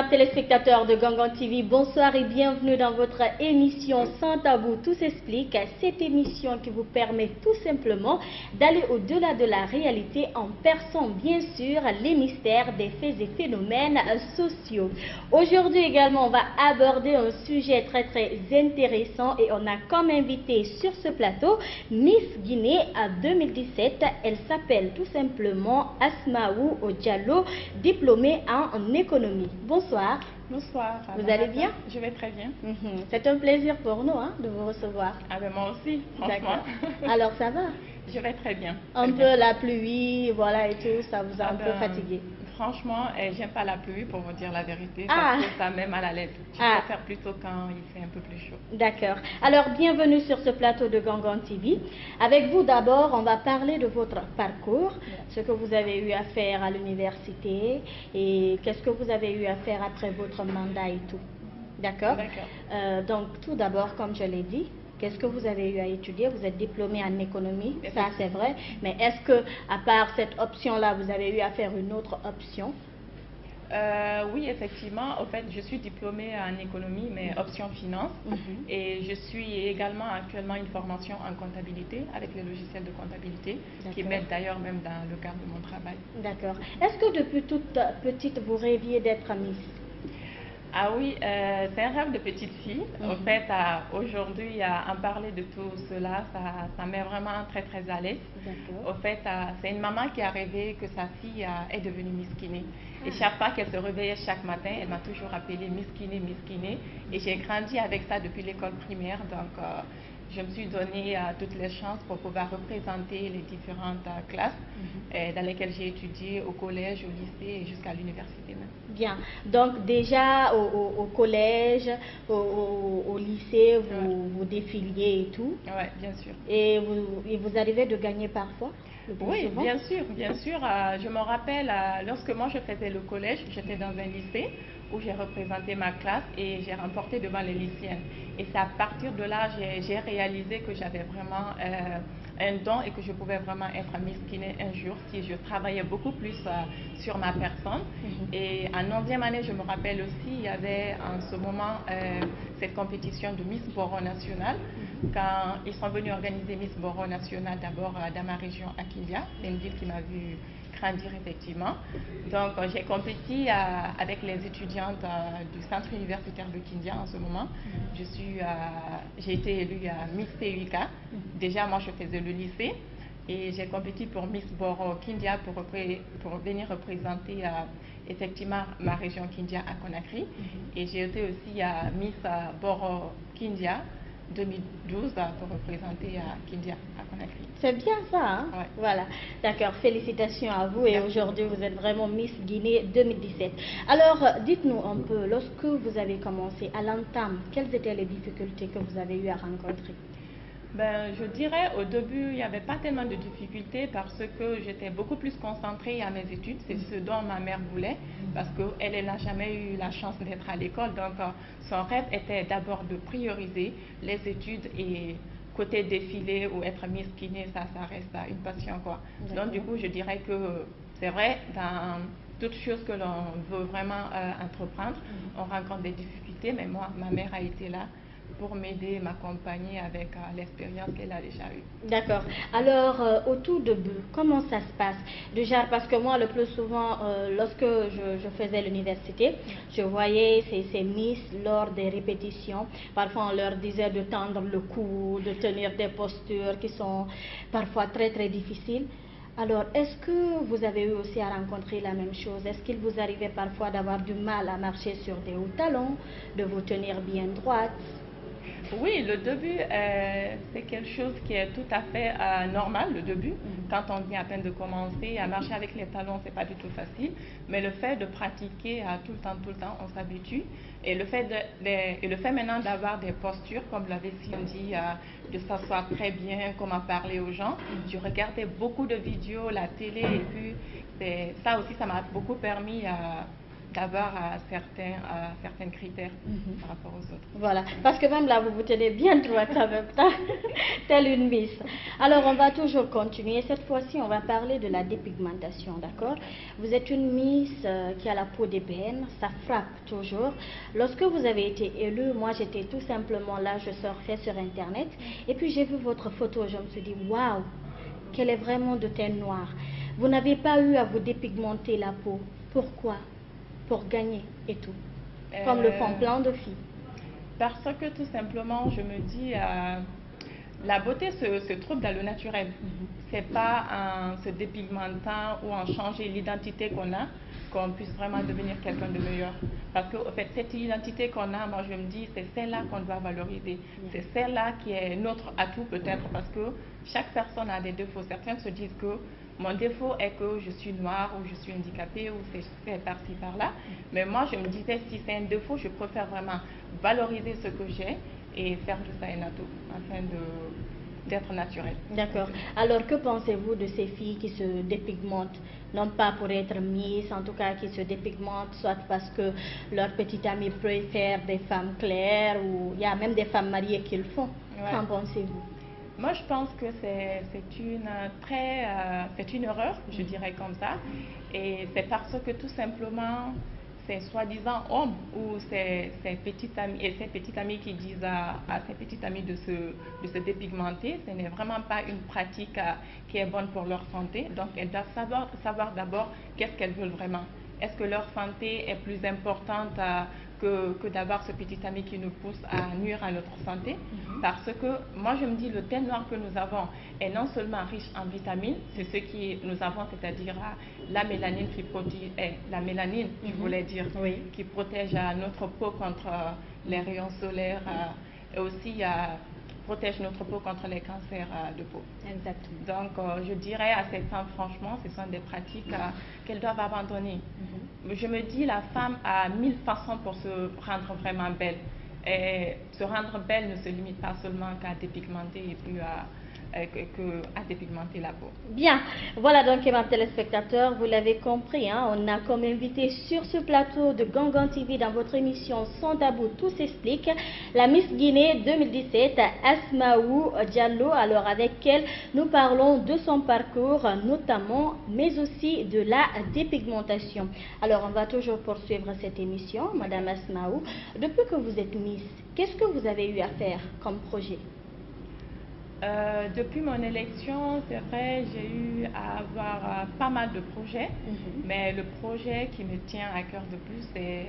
Chers téléspectateurs de Gangan TV, bonsoir et bienvenue dans votre émission Sans Tabou, tout s'explique. Cette émission qui vous permet tout simplement d'aller au-delà de la réalité en perçant bien sûr les mystères des faits et phénomènes sociaux. Aujourd'hui également, on va aborder un sujet très intéressant et on a comme invité sur ce plateau Miss Guinée à 2017. Elle s'appelle tout simplement Asmaou Diallo, diplômée en économie. Bonsoir. Bonsoir. Vous allez bien? Je vais très bien. C'est un plaisir pour nous de vous recevoir. Ah ben moi aussi, franchement. Alors ça va? Je vais très bien. Un peu la pluie, voilà et tout, ça vous a un peu fatigué? Franchement, j'aime pas la pluie pour vous dire la vérité. Parce que ça met mal à l'aise. Je préfère plutôt quand il fait un peu plus chaud. D'accord. Alors bienvenue sur ce plateau de Gangan TV. Avec vous d'abord, on va parler de votre parcours, ce que vous avez eu à faire à l'université et qu'est-ce que vous avez eu à faire après votre mandat et tout. D'accord? Donc tout d'abord, comme je l'ai dit, qu'est-ce que vous avez eu à étudier? Vous êtes diplômé en économie, ça c'est vrai. Mais est-ce que, à part cette option-là, vous avez eu à faire une autre option? Oui, effectivement. En fait, je suis diplômée en économie, mais option finance. Et je suis également actuellement une formation en comptabilité avec les logiciels de comptabilité qui m'aident d'ailleurs même dans le cadre de mon travail. D'accord. Est-ce que depuis toute petite, vous rêviez d'être Miss? Ah oui, c'est un rêve de petite fille. En fait, aujourd'hui, en parler de tout cela, ça met vraiment très à l'aise. En fait, c'est une maman qui a rêvé que sa fille est devenue Miss Guinée. Et chaque fois qu'elle se réveillait chaque matin, elle m'a toujours appelée Miss Guinée, Miss Guinée. Et j'ai grandi avec ça depuis l'école primaire. Donc, je me suis donné toutes les chances pour pouvoir représenter les différentes classes dans lesquelles j'ai étudié au collège, au lycée et jusqu'à l'université même. Bien. Donc déjà au collège, au lycée, vous défiliez et tout. Oui, bien sûr. Et vous arrivez de gagner parfois? Oui, bien sûr, bien sûr. Je me rappelle, lorsque moi je faisais le collège, j'étais dans un lycée où j'ai représenté ma classe et j'ai remporté devant les lycéennes. Et c'est à partir de là j'ai réalisé que j'avais vraiment un don et que je pouvais vraiment être Miss Guinée un jour si je travaillais beaucoup plus sur ma personne. Et en 11e année, je me rappelle aussi, il y avait en ce moment cette compétition de Miss Boro National. Quand ils sont venus organiser Miss Boro National d'abord dans ma région à Kindia, c'est une ville qui m'a vu grandir effectivement. Donc j'ai compétit avec les étudiantes du centre universitaire de Kindia en ce moment. J'ai été élue à Miss TUK. Déjà moi je faisais le lycée et j'ai compétit pour Miss Boro Kindia pour venir représenter effectivement ma région Kindia à Conakry. Et j'ai été aussi à Miss Boro Kindia 2012 pour représenter Kindia à Conakry. C'est bien ça, hein? Ouais. Voilà. D'accord, félicitations à vous et aujourd'hui vous êtes vraiment Miss Guinée 2017. Alors, dites-nous un peu, lorsque vous avez commencé à l'entame, quelles étaient les difficultés que vous avez eu à rencontrer? Ben, je dirais au début, il n'y avait pas tellement de difficultés parce que j'étais beaucoup plus concentrée à mes études. C'est ce dont ma mère voulait parce qu'elle n'a jamais eu la chance d'être à l'école. Donc, son rêve était d'abord de prioriser les études et côté défilé ou être Miss Guinée, ça reste une passion, quoi. Donc, du coup, je dirais que c'est vrai, dans toute chose que l'on veut vraiment entreprendre, on rencontre des difficultés, mais moi, ma mère a été là pour m'aider, m'accompagner avec l'expérience qu'elle a déjà eue. D'accord. Alors, au tout début, comment ça se passe? Déjà, parce que moi, le plus souvent, lorsque je faisais l'université, je voyais ces Miss lors des répétitions. Parfois, on leur disait de tendre le cou, de tenir des postures qui sont parfois très difficiles. Alors, est-ce que vous avez eu aussi à rencontrer la même chose? Est-ce qu'il vous arrivait parfois d'avoir du mal à marcher sur des hauts talons, de vous tenir bien droite? Oui, le début, c'est quelque chose qui est tout à fait normal, le début. Quand on vient à peine de commencer, à marcher avec les talons, c'est pas du tout facile. Mais le fait de pratiquer tout le temps, on s'habitue. Et le fait maintenant d'avoir des postures, comme l'avait Cindy, de s'asseoir très bien, comment parler aux gens. Je regardais beaucoup de vidéos, la télé, et puis ça aussi, ça m'a beaucoup permis d'avoir certains critères par rapport aux autres. Voilà, parce que même là, vous vous tenez bien droite en même temps, telle une miss. Alors, on va toujours continuer. Cette fois-ci, on va parler de la dépigmentation, d'accord? Vous êtes une miss qui a la peau d'ébène, ça frappe toujours. Lorsque vous avez été élue, moi, j'étais tout simplement là, je surfais sur Internet, et puis j'ai vu votre photo, je me suis dit, waouh, qu'elle est vraiment de teint noir. Vous n'avez pas eu à vous dépigmenter la peau. Pourquoi? Pour gagner et tout, comme le font plein de filles. Parce que tout simplement, je me dis, la beauté se trouve dans le naturel. C'est pas en se dépigmentant ou en changer l'identité qu'on a qu'on puisse vraiment devenir quelqu'un de meilleur. Parce que, en fait, cette identité qu'on a, moi je me dis, c'est celle-là qu'on doit valoriser. C'est celle-là qui est notre atout peut-être, parce que chaque personne a des défauts. Certains se disent que mon défaut est que je suis noire ou je suis handicapée ou c'est par-ci par-là. Mais moi je me disais, si c'est un défaut, je préfère vraiment valoriser ce que j'ai et faire de ça un atout afin d'être naturel. D'accord. Alors, que pensez-vous de ces filles qui se dépigmentent, non pas pour être miss, en tout cas qui se dépigmentent, soit parce que leur petite amie préfère des femmes claires, ou il y a même des femmes mariées qui le font. Qu'en pensez-vous? Moi, je pense que c'est une erreur, je dirais comme ça, et c'est parce que tout simplement, ces soi-disant hommes ou ces petites amies qui disent à ces petites amies de se dépigmenter, ce n'est vraiment pas une pratique qui est bonne pour leur santé. Donc, elles doivent savoir d'abord qu'est-ce qu'elles veulent vraiment. Est-ce que leur santé est plus importante que d'avoir ce petit ami qui nous pousse à nuire à notre santé? Parce que moi je me dis, le teint noir que nous avons est non seulement riche en vitamines, c'est ce que nous avons, c'est-à-dire la mélanine je voulais dire, qui protège notre peau contre les rayons solaires et aussi protège notre peau contre les cancers de peau. Exactement. Donc, je dirais à ces femmes, franchement, ce sont des pratiques qu'elles doivent abandonner. Je me dis, la femme a 1000 façons pour se rendre vraiment belle. Et se rendre belle ne se limite pas seulement qu'à dépigmenter et puis à dépigmenter la peau. Bien, voilà donc, mes téléspectateurs, vous l'avez compris, hein, on a comme invité sur ce plateau de Gangan TV dans votre émission Sans Tabou, tout s'explique, la Miss Guinée 2017, Asmaou Diallo. Alors avec elle, nous parlons de son parcours notamment, mais aussi de la dépigmentation. Alors on va toujours poursuivre cette émission, Madame Asmaou. Depuis que vous êtes Miss, qu'est-ce que vous avez eu à faire comme projet? Depuis mon élection, c'est vrai, j'ai eu à avoir pas mal de projets, mais le projet qui me tient à cœur de plus, c'est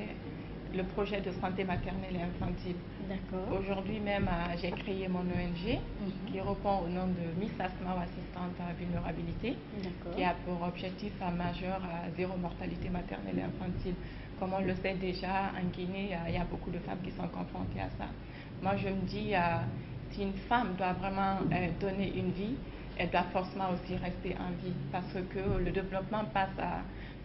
le projet de santé maternelle et infantile. D'accord. Aujourd'hui même, j'ai créé mon ONG qui répond au nom de Miss Asmaou Assistante à Vulnérabilité, qui a pour objectif majeur zéro mortalité maternelle et infantile. Comme on le sait déjà, en Guinée, il y a beaucoup de femmes qui sont confrontées à ça. Moi, je me dis, si une femme doit vraiment donner une vie, elle doit forcément aussi rester en vie, parce que le développement passe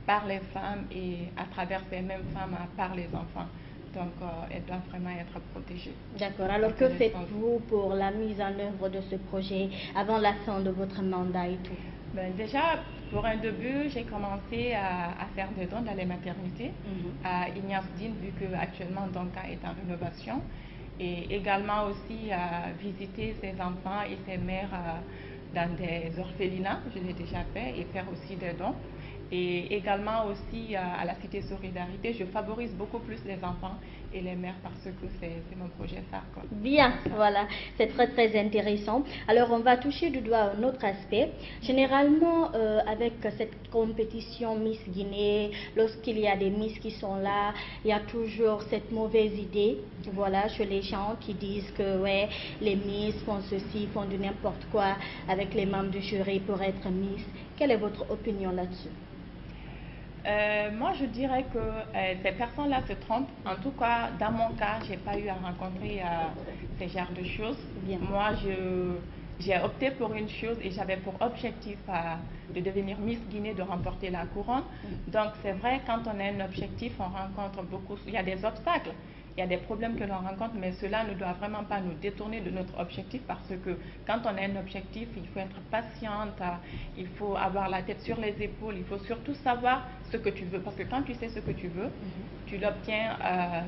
par les femmes et à travers ces mêmes femmes par les enfants. Donc, elles doivent vraiment être protégées. D'accord. Alors, que faites-vous pour la mise en œuvre de ce projet avant la fin de votre mandat et tout? Déjà, pour un début, j'ai commencé à faire des dons dans les maternités, à Ignace Dine, vu qu'actuellement Donka est en rénovation, et également aussi à visiter ses enfants et ses mères dans des orphelinats, je l'ai déjà fait, et faire aussi des dons. Et également aussi à la Cité Solidarité, je favorise beaucoup plus les enfants et les mères parce que c'est mon projet phare. Bien, voilà, c'est très très intéressant. Alors on va toucher du doigt un autre aspect. Généralement, avec cette compétition Miss Guinée, lorsqu'il y a des Miss qui sont là, il y a toujours cette mauvaise idée, voilà, chez les gens qui disent que ouais, les Miss font ceci, font du n'importe quoi avec les membres du jury pour être Miss. Quelle est votre opinion là-dessus? Moi, je dirais que ces personnes-là se trompent. En tout cas, dans mon cas, je n'ai pas eu à rencontrer ces genres de choses. Bien. Moi, j'ai opté pour une chose et j'avais pour objectif de devenir Miss Guinée, de remporter la couronne. Donc, c'est vrai, quand on a un objectif, on rencontre beaucoup, il y a des obstacles. il y a des problèmes que l'on rencontre, mais cela ne doit vraiment pas nous détourner de notre objectif, parce que quand on a un objectif, il faut être patiente, il faut avoir la tête sur les épaules, il faut surtout savoir ce que tu veux, parce que quand tu sais ce que tu veux, tu l'obtiens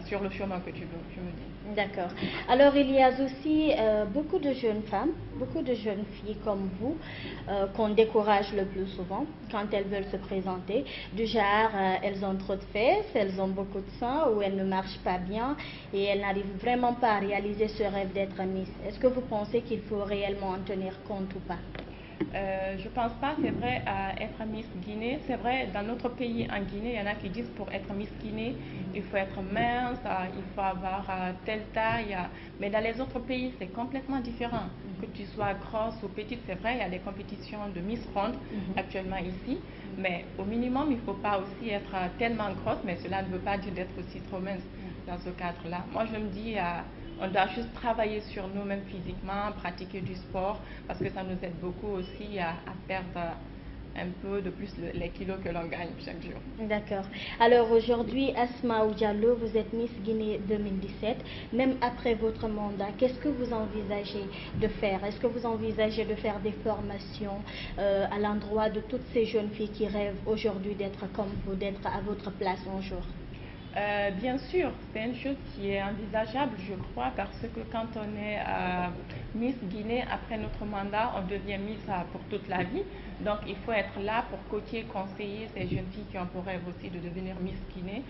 sur le chemin que tu veux, je me dis. D'accord. Alors, il y a aussi beaucoup de jeunes femmes, beaucoup de jeunes filles comme vous, qu'on décourage le plus souvent quand elles veulent se présenter. Du genre, elles ont trop de fesses, elles ont beaucoup de sang, ou elles ne marchent pas bien et elles n'arrivent vraiment pas à réaliser ce rêve d'être Miss. Est-ce que vous pensez qu'il faut réellement en tenir compte ou pas? Je pense pas, c'est vrai, à être Miss Guinée. C'est vrai, dans notre pays, en Guinée, il y en a qui disent pour être Miss Guinée, il faut être mince, il faut avoir telle taille. Mais dans les autres pays, c'est complètement différent. Que tu sois grosse ou petite, c'est vrai, il y a des compétitions de Miss Ronde actuellement ici. Mais au minimum, il ne faut pas aussi être tellement grosse, mais cela ne veut pas dire d'être aussi trop mince dans ce cadre-là. Moi, je me dis, on doit juste travailler sur nous-mêmes physiquement, pratiquer du sport, parce que ça nous aide beaucoup aussi à perdre un peu de plus les kilos que l'on gagne chaque jour. D'accord. Alors aujourd'hui, Asma Diallo, vous êtes Miss Guinée 2017. Même après votre mandat, qu'est-ce que vous envisagez de faire? Est-ce que vous envisagez de faire des formations à l'endroit de toutes ces jeunes filles qui rêvent aujourd'hui d'être comme vous, d'être à votre place un jour? Bien sûr, c'est une chose qui est envisageable, je crois, parce que quand on est Miss Guinée, après notre mandat, on devient Miss pour toute la vie. Donc, il faut être là pour coacher, conseiller ces jeunes filles qui ont pour rêve aussi de devenir Miss Guinée,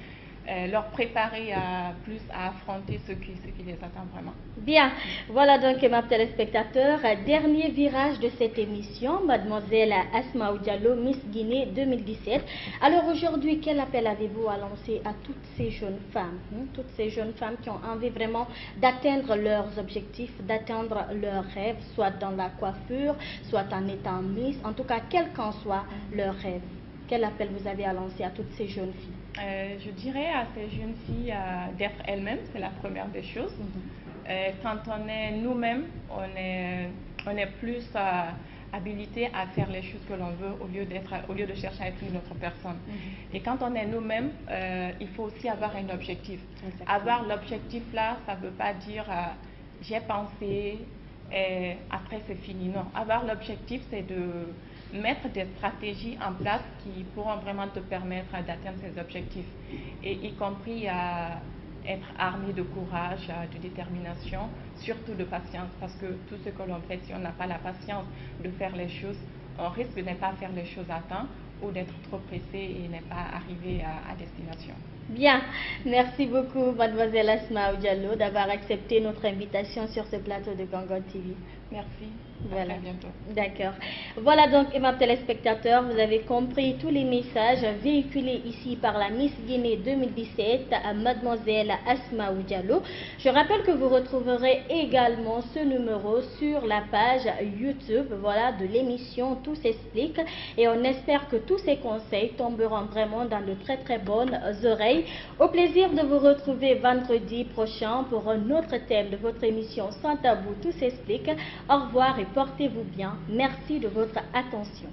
leur préparer plus à affronter ce qui les attend vraiment. Bien, voilà donc mes téléspectateurs, dernier virage de cette émission, mademoiselle Asma Diallo, Miss Guinée 2017. Alors aujourd'hui, quel appel avez-vous à lancer à toutes ces jeunes femmes, toutes ces jeunes femmes qui ont envie vraiment d'atteindre leurs objectifs, d'atteindre leurs rêves, soit dans la coiffure, soit en étant Miss, en tout cas, quel qu'en soit leur rêve? Quel appel vous avez à lancer à toutes ces jeunes filles? Je dirais à ces jeunes filles d'être elles-mêmes, c'est la première des choses. Quand on est nous-mêmes, on est plus habilité à faire les choses que l'on veut au lieu de chercher à être une autre personne. Et quand on est nous-mêmes, il faut aussi avoir un objectif. Exactement. Avoir l'objectif là, ça ne veut pas dire j'ai pensé et après c'est fini. Non, avoir l'objectif, c'est de mettre des stratégies en place qui pourront vraiment te permettre d'atteindre ces objectifs, et y compris à être armé de courage, de détermination, surtout de patience, parce que tout ce que l'on fait, si on n'a pas la patience de faire les choses, on risque de ne pas faire les choses à temps ou d'être trop pressé et ne pas arriver à destination. Bien, merci beaucoup mademoiselle Asma Diallo d'avoir accepté notre invitation sur ce plateau de Gangon TV. Merci. Voilà. À bientôt. D'accord. Voilà donc, mes téléspectateurs, vous avez compris tous les messages véhiculés ici par la Miss Guinée 2017 à mademoiselle Asma Diallo. Je rappelle que vous retrouverez également ce numéro sur la page YouTube, voilà, de l'émission Tout s'explique, et on espère que tous ces conseils tomberont vraiment dans de très très bonnes oreilles. Au plaisir de vous retrouver vendredi prochain pour un autre thème de votre émission Sans Tabou Tout s'explique. Au revoir et portez-vous bien. Merci de votre attention.